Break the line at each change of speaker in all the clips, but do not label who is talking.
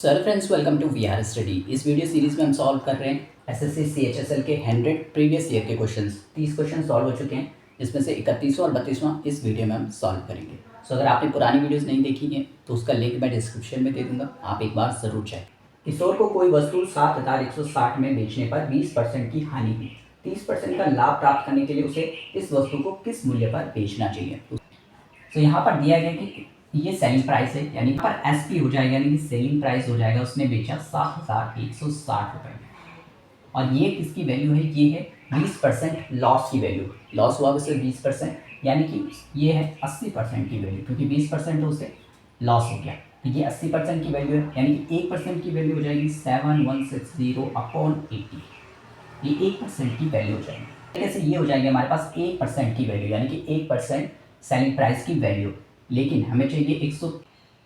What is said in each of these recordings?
Sir friends, welcome to we are study. इस video series में हम सॉल्व कर रहे हैं एसएससी सीएचएसएल के 100 प्रीवियस ईयर के क्वेश्चंस। 30 क्वेश्चन सॉल्व हो चुके हैं, जिसमें से 31वां और 32वां इस वीडियो में हम सॉल्व करेंगे। सो अगर आपने पुरानी वीडियोस नहीं देखी हैं तो उसका लिंक मैं डिस्क्रिप्शन में दे दूंगा, आप एक बार ज़रूर चेक। किशोर को कोई वस्तु 7160 में बेचने पर 20% की हानि हुई। 30% का लाभ प्राप्त करने के लिए उसे इस वस्तु को किस मूल्य पर बेचना चाहिए। तो यहाँ पर दिया गया कि ये सेलिंग प्राइस है, यानी पर एसपी हो जाएगा, यानी कि सेलिंग प्राइस हो जाएगा, उसने बेचा 7160 रुपये में। और ये किसकी वैल्यू है, ये है 20% लॉस की वैल्यू। लॉस हुआ उससे 20%, यानी कि ये है 80% की वैल्यू, क्योंकि 20% तो उसे लॉस हो गया। तो ये 80% की वैल्यू है, यानी कि 1% की वैल्यू हो जाएगी 7160/80। ये 1% की वैल्यू हो जाएगी। जैसे ये हो जाएगी हमारे पास 1% की वैल्यू, यानी कि 1% सेलिंग प्राइस की वैल्यू। लेकिन हमें चाहिए 100,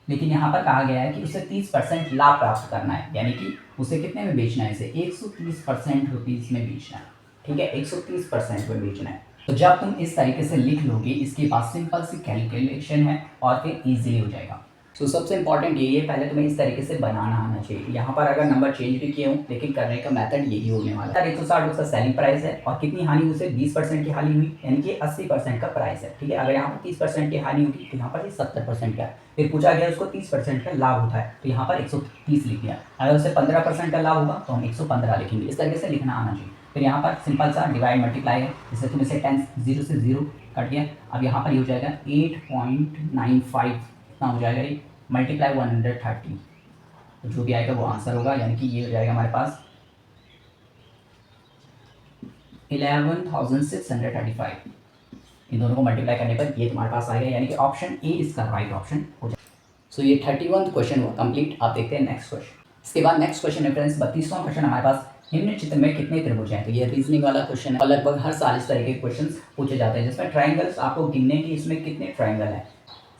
लेकिन यहाँ पर कहा गया है कि उसे 30% लाभ प्राप्त करना है, यानी कि उसे कितने में बेचना है, इसे 130% रुपीज़ में बेचना है। ठीक है, 130% में बेचना है। तो जब तुम इस तरीके से लिख लोगे, इसके बाद सिंपल सी कैलकुलेशन है और फिर ईजिली हो जाएगा। तो सबसे इंपॉर्टेंट यही है, पहले तुम्हें इस तरीके से बनाना आना चाहिए। यहाँ पर अगर नंबर चेंज भी किए हूँ, लेकिन करने का मेथड यही होने वाला है। 160 उसका सेलिंग प्राइस है, और कितनी हानि उसे 20% की हानि हुई, यानी कि 80% का प्राइस है। ठीक है, अगर यहाँ पर 30% की हानि होगी तो यहाँ पर 70% का है। फिर पूछा गया उसको 30% का लाभ होता है, तो यहाँ पर 130 लिख दिया। अगर उसे 15% का लाभ होगा तो हम 115 लिखेंगे। इस तरीके से लिखना आना चाहिए। फिर यहाँ पर सिंपल सा डिवाइड मल्टीप्लाई है, जैसे तुम इसे 10 0 से 0 कट गया। अब यहाँ पर ये हो जाएगा 8.95 इतना हो जाएगा, ये मल्टीप्लाई 130, तो जो भी आएगा वो आंसर होगा, यानी कि ये हो जाएगा हमारे पास 11,635। इन दोनों को मल्टीप्लाई करने पर ये तुम्हारे पास आएगा, यानी कि ऑप्शन ए इसका राइट ऑप्शन हो जाएगा। सो ये 31वां क्वेश्चन हुआ कंप्लीट। आप देखते हैं नेक्स्ट क्वेश्चन। इसके बाद नेक्स्ट क्वेश्चन रेफरेंस 32वां क्वेश्चन हमारे पास, निम्न चित्र में कितने त्रिभुज हैं। तो ये रीजनिंग वाला क्वेश्चन है, और लगभग हर साल इस तरह के क्वेश्चन पूछे जाते हैं, जिसमें ट्राइंगल्स आपको गिनने की इसमें कितने ट्राइंगल हैं।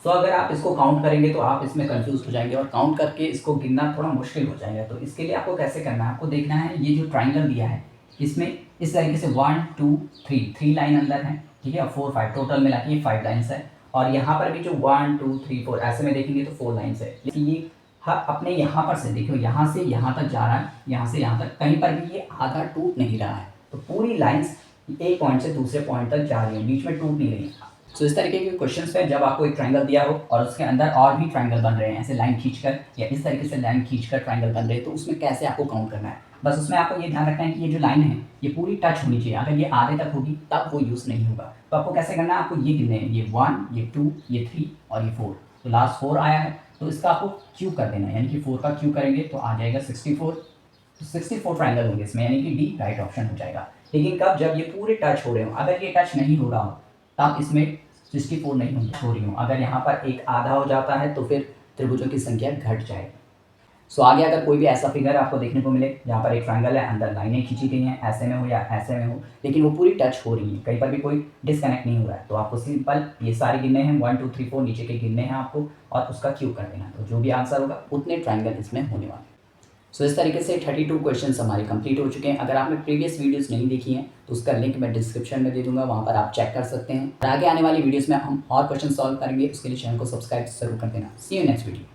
तो अगर आप इसको काउंट करेंगे तो आप इसमें कंफ्यूज हो जाएंगे, और काउंट करके इसको गिनना थोड़ा मुश्किल हो जाएगा। तो इसके लिए आपको कैसे करना है, आपको देखना है ये जो ट्राइंगल दिया है, इसमें इस तरीके से 1 2 3 लाइन अंदर है। ठीक है, और 4 5 टोटल मिला के 5 लाइन्स है। और यहाँ पर भी जो 1 2 3 4 ऐसे में देखेंगे तो 4 लाइन्स है। ये हाँ, अपने यहाँ पर से देखो, यहाँ से यहाँ तक जा रहा है, यहाँ से यहाँ तक, कहीं पर भी ये आधा टूट नहीं रहा है। तो पूरी लाइन्स एक पॉइंट से दूसरे पॉइंट तक जा रही है, बीच में टूट नहीं रही। सो इस तरीके के क्वेश्चंस पे जब आपको एक ट्रायंगल दिया हो और उसके अंदर और भी ट्रायंगल बन रहे हैं, ऐसे लाइन खींचकर या इस तरीके से लाइन खींचकर ट्रायंगल बन रहे हैं, तो उसमें कैसे आपको काउंट करना है। बस उसमें आपको ये ध्यान रखना है कि ये जो लाइन है ये पूरी टच होनी चाहिए। अगर ये आधे तक होगी तब वो यूज़ नहीं होगा। तो आपको कैसे करना है, आपको ये गिनने हैं, ये 1 ये 2 ये 3 और ये 4। तो लास्ट 4 आया है, तो इसका आपको क्यू कर देना है, यानी कि 4 का क्यू करेंगे तो आ जाएगा 64। तो 64 ट्रायंगल होंगे इसमें, यानी कि डी राइट ऑप्शन हो जाएगा। लेकिन कब, जब ये पूरे टच हो रहे हो। अगर ये टच नहीं हो रहा हो तब इसमें 64 नहीं हो रही हूँ। अगर यहाँ पर एक आधा हो जाता है तो फिर त्रिभुजों की संख्या घट जाएगी। सो आगे अगर कोई भी ऐसा फिगर आपको देखने को मिले जहाँ पर एक ट्रायंगल है, अंदर लाइनें खींची गई हैं, ऐसे में हो या ऐसे में हो, लेकिन वो पूरी टच हो रही है, कहीं पर भी कोई डिस्कनेक्ट नहीं हो रहा है, तो आपको सिंपल ये सारे गिनने हैं, 1 2 3 4 नीचे के गिनने हैं आपको, और उसका क्यू कर देना। तो जो भी आंसर होगा उतने ट्रायंगल इसमें होने वाले। सो इस तरीके से 32 क्वेश्चंस हमारे कंप्लीट हो चुके हैं। अगर आपने प्रीवियस वीडियोस नहीं देखी हैं तो उसका लिंक मैं डिस्क्रिप्शन में दे दूंगा, वहाँ पर आप चेक कर सकते हैं। और आगे आने वाली वीडियोस में हम और क्वेश्चन सॉल्व करेंगे, उसके लिए चैनल को सब्सक्राइब जरूर कर देना। सी यू नेक्स्ट वीडियो।